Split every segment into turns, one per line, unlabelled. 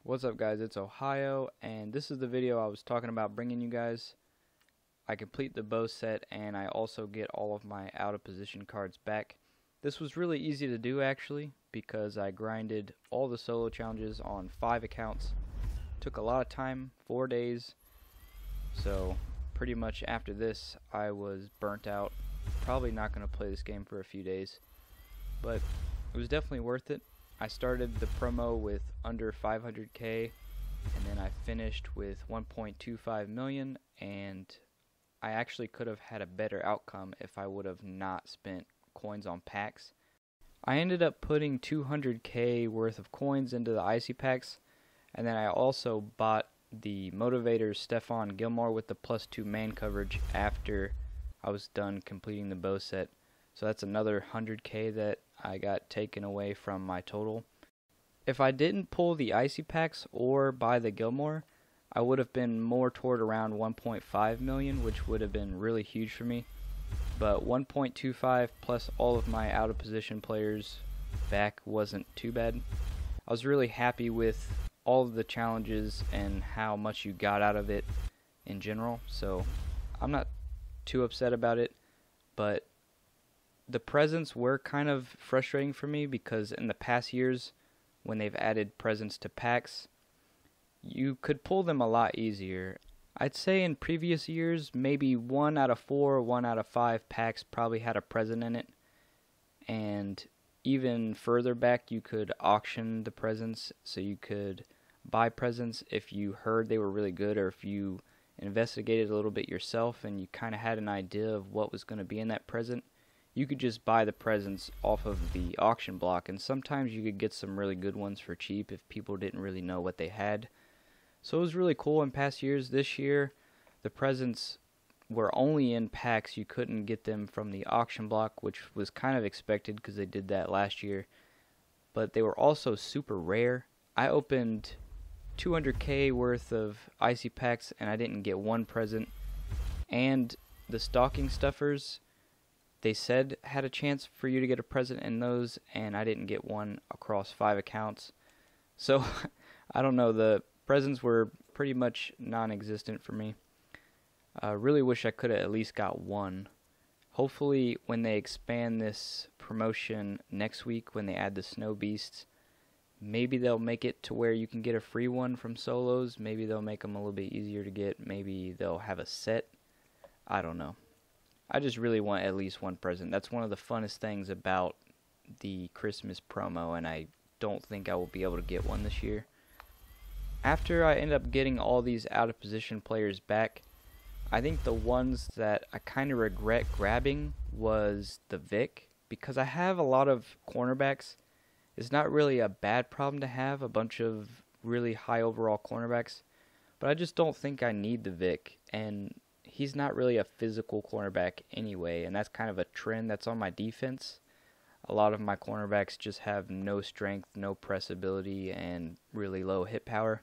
What's up, guys? It's Ohio, and this is the video I was talking about bringing you guys. I complete the bow set, and I also get all of my out of position cards back. This was really easy to do, actually, because I grinded all the solo challenges on 5 accounts. Took a lot of time, 4 days, so pretty much after this I was burnt out. Probably not going to play this game for a few days, but it was definitely worth it. I started the promo with under 500k, and then I finished with 1.25 million, and I actually could have had a better outcome if I would have not spent coins on packs. I ended up putting 200k worth of coins into the icy packs, and then I also bought the motivator Stephon Gilmore with the +2 man coverage after I was done completing the bow set. So that's another 100k that I got taken away from my total. If I didn't pull the icy packs or buy the Gilmore, I would have been more toward around 1.5 million, which would have been really huge for me. But 1.25 plus all of my out of position players back wasn't too bad. I was really happy with all of the challenges and how much you got out of it in general, so I'm not too upset about it. But the presents were kind of frustrating for me, because in the past years when they've added presents to packs, you could pull them a lot easier. I'd say in previous years maybe 1 out of 4, 1 out of 5 packs probably had a present in it, and even further back you could auction the presents, so you could buy presents if you heard they were really good, or if you investigated a little bit yourself and you kind of had an idea of what was going to be in that present. You could just buy the presents off of the auction block, and sometimes you could get some really good ones for cheap if people didn't really know what they had. So it was really cool in past years. This year, the presents were only in packs. You couldn't get them from the auction block, which was kind of expected because they did that last year. But they were also super rare. I opened 200k worth of icy packs and I didn't get one present. And the stocking stuffers, they said had a chance for you to get a present in those, and I didn't get one across 5 accounts. So I don't know, the presents were pretty much non-existent for me. I really wish I could have at least got one. Hopefully when they expand this promotion next week, when they add the snow beasts, maybe they'll make it to where you can get a free one from solos. Maybe they'll make them a little bit easier to get. Maybe they'll have a set. I don't know. I just really want at least one present. That's one of the funnest things about the Christmas promo, and I don't think I will be able to get one this year. After I end up getting all these out of position players back, I think the ones that I kind of regret grabbing was the Vic, because I have a lot of cornerbacks. It's not really a bad problem to have a bunch of really high overall cornerbacks, but I just don't think I need the Vic, and he's not really a physical cornerback anyway, and that's kind of a trend that's on my defense. A lot of my cornerbacks just have no strength, no press ability, and really low hit power.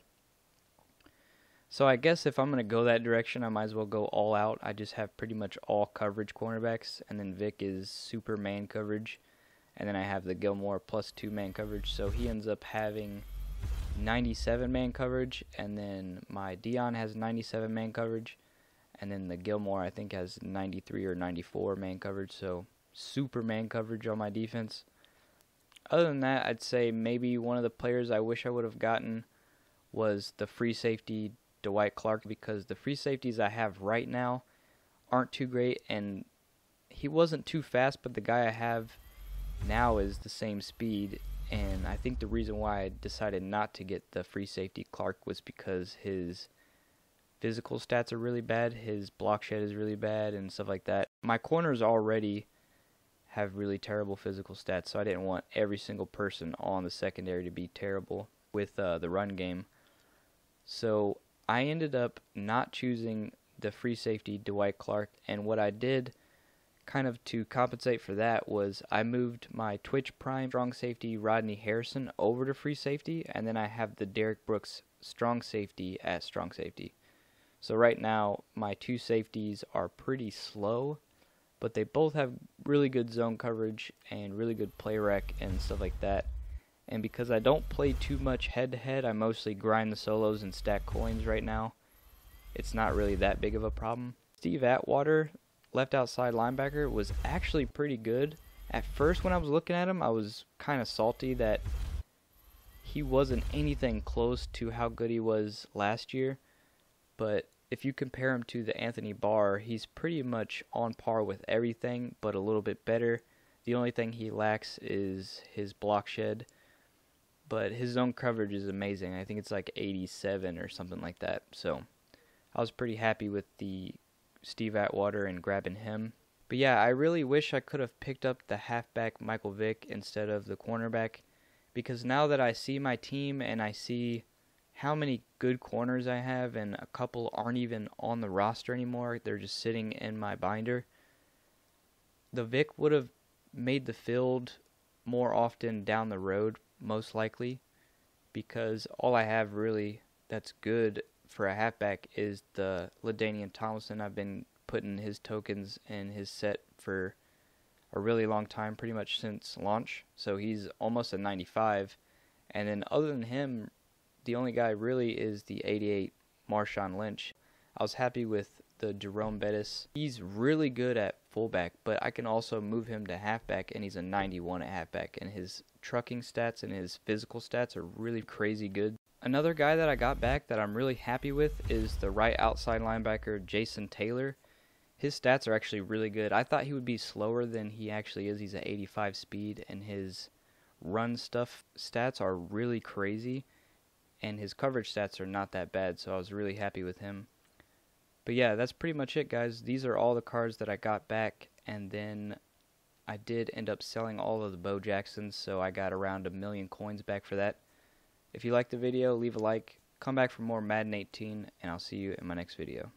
So I guess if I'm going to go that direction, I might as well go all out. I just have pretty much all coverage cornerbacks, and then Vic is super man coverage, and then I have the Gilmore +2 man coverage, so he ends up having 97 man coverage, and then my Dion has 97 man coverage, and then the Gilmore I think has 93 or 94 man coverage, so super man coverage on my defense. Other than that, I'd say maybe one of the players I wish I would have gotten was the free safety Dwight Clark, because the free safeties I have right now aren't too great, and he wasn't too fast, but the guy I have now is the same speed, and I think the reason why I decided not to get the free safety Clark was because his physical stats are really bad, his block shed is really bad, and stuff like that. My corners already have really terrible physical stats, so I didn't want every single person on the secondary to be terrible with the run game. So I ended up not choosing the free safety Dwight Clark, and what I did kind of to compensate for that was I moved my Twitch Prime strong safety Rodney Harrison over to free safety, and then I have the Derek Brooks strong safety at strong safety. So right now my 2 safeties are pretty slow, but they both have really good zone coverage and really good play rec and stuff like that. And because I don't play too much head-to-head, I mostly grind the solos and stack coins right now. It's not really that big of a problem. Steve Atwater, left outside linebacker, was actually pretty good. At first when I was looking at him, I was kind of salty that he wasn't anything close to how good he was last year. But if you compare him to the Anthony Barr, he's pretty much on par with everything, but a little bit better. The only thing he lacks is his block shed. But his zone coverage is amazing. I think it's like 87 or something like that. So I was pretty happy with the Steve Atwater and grabbing him. But yeah, I really wish I could have picked up the halfback Michael Vick instead of the cornerback, because now that I see my team and I see how many good corners I have, and a couple aren't even on the roster anymore, they're just sitting in my binder, the Vick would have made the field more often down the road, most likely, because all I have really that's good for a halfback is the Ladainian Tomlinson. I've been putting his tokens in his set for a really long time, pretty much since launch, so he's almost a 95. And then other than him, the only guy really is the 88 Marshawn Lynch. I was happy with the Jerome Bettis. He's really good at fullback, but I can also move him to halfback, and he's a 91 at halfback, and his trucking stats and his physical stats are really crazy good. Another guy that I got back that I'm really happy with is the right outside linebacker Jason Taylor. His stats are actually really good. I thought he would be slower than he actually is. He's at 85 speed, and his run stuff stats are really crazy, and his coverage stats are not that bad, so I was really happy with him. But yeah, that's pretty much it, guys. These are all the cards that I got back, and then I did end up selling all of the Bo Jacksons, so I got around 1 million coins back for that. If you liked the video, leave a like, come back for more Madden 18, and I'll see you in my next video.